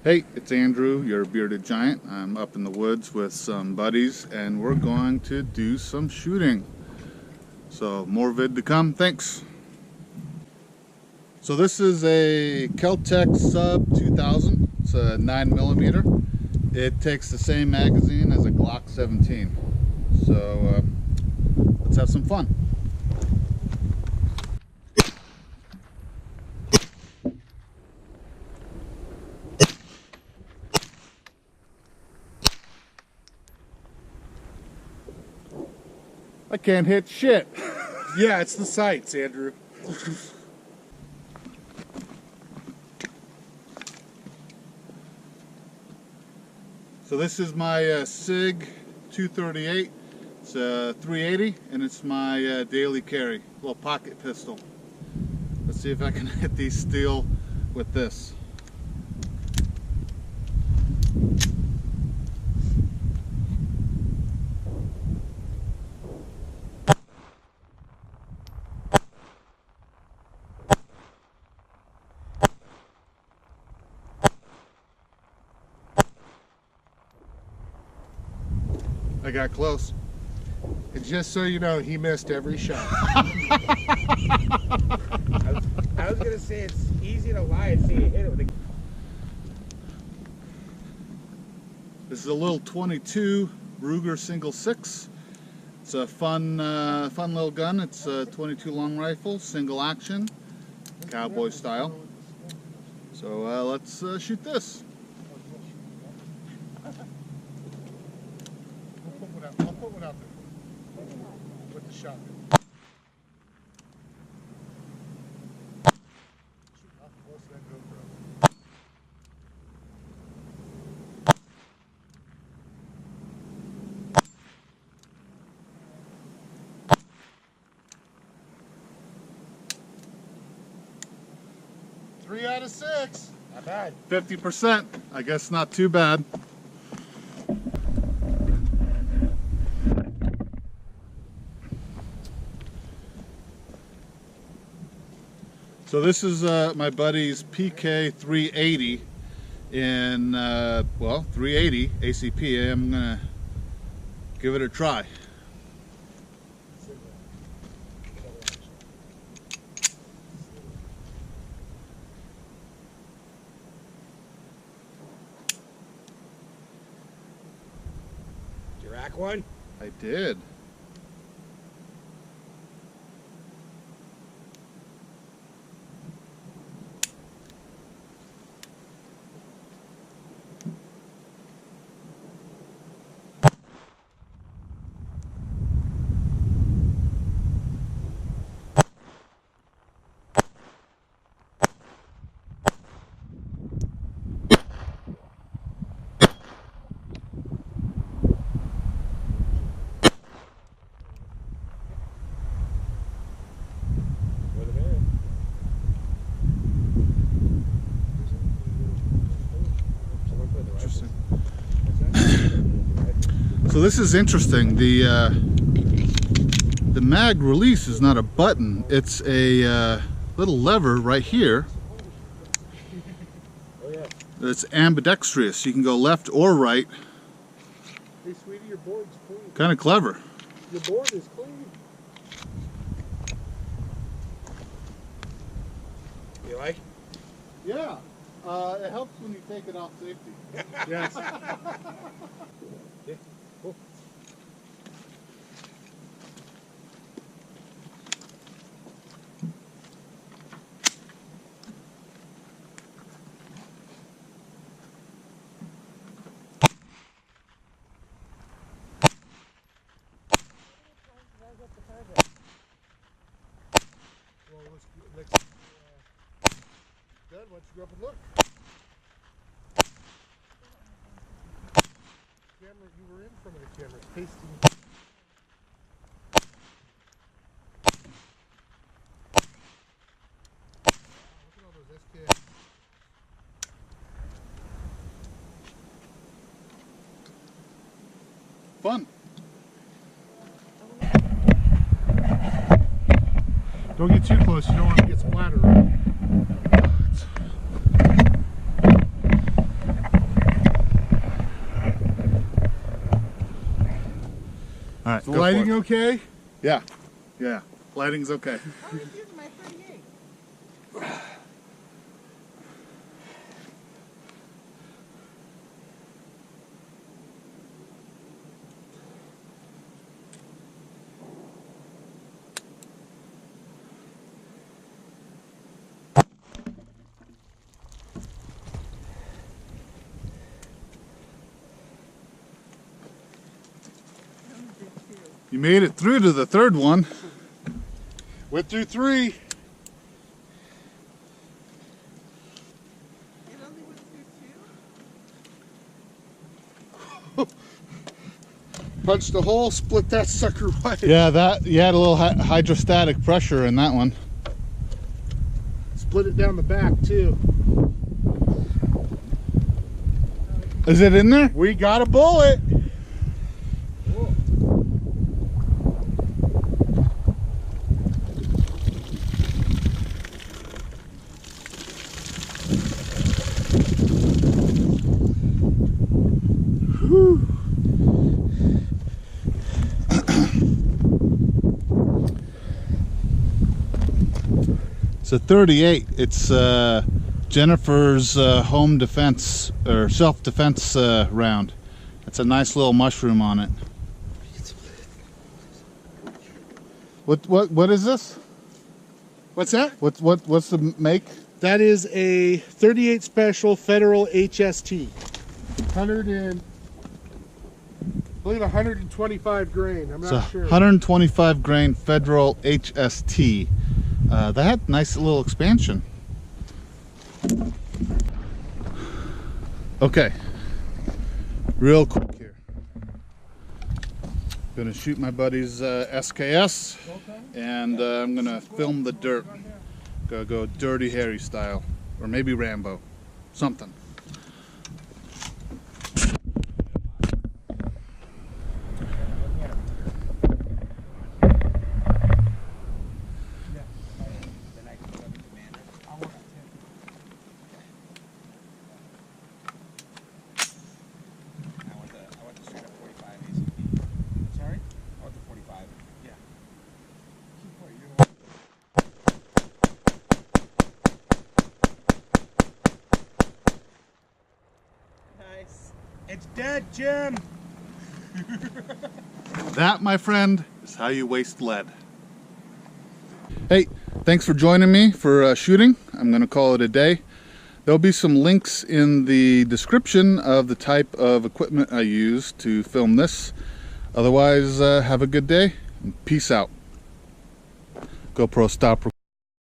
Hey, it's Andrew, your bearded giant. I'm up in the woods with some buddies and we're going to do some shooting. So more vid to come, thanks. So this is a Kel-Tec Sub 2000. It's a 9mm. It takes the same magazine as a Glock 17. So let's have some fun. I can't hit shit. Yeah, it's the sights, Andrew. So this is my Sig 238. It's a 380 and it's my daily carry, little pocket pistol. Let's see if I can hit these steel with this. I got close. And just so you know, he missed every shot. I was gonna say it's easy to lie and say you hit it with a... This is a little 22 Ruger single 6. It's a fun little gun. It's a 22 long rifle, single action, cowboy style. So let's shoot this. I'll put one out there with the shotgun. Shoot off close to that GoPro. Three out of 6. Not bad. 50%. I guess not too bad. So this is my buddy's PK380 in, well, 380 ACP. I'm gonna give it a try. Did you rack one? I did. So this is interesting. The mag release is not a button. It's a little lever right here. It's ambidextrous. You can go left or right. Hey, sweetie, your board's clean. Kind of clever. Your board is clean. You like? Yeah. It helps when you take it off safety. Yes. Yeah. Cool. Well, let's Dad, why don't you go up and look? Camera, you were in front of the camera, tasting. Look at all those SKS. Fun. Don't get too close, you don't want to get splattered. All right, Is the go for lighting it. okay? Yeah, yeah, lighting's okay. I was using my 38. You made it through to the third one. Went through 3. It only went through 2? Punched a hole, split that sucker wide. Yeah, that you had a little hydrostatic pressure in that one. Split it down the back too. Is it in there? We got a bullet. Whew. It's a 38. It's Jennifer's home defense or self-defense round. It's a nice little mushroom on it. What is this? What's that? What's the make? That is a 38 Special Federal HST. 100 and I believe 125 grain. I'm It's not a sure. 125 grain Federal HST. That had nice little expansion. Okay, real quick here. Gonna shoot my buddy's SKS, and I'm gonna film the dirt. Gonna go Dirty Harry style, or maybe Rambo, something. It's dead, Jim. That, my friend, is how you waste lead. Hey, thanks for joining me for shooting. I'm going to call it a day. There'll be some links in the description of the type of equipment I use to film this. Otherwise, have a good day and peace out. GoPro stop recording.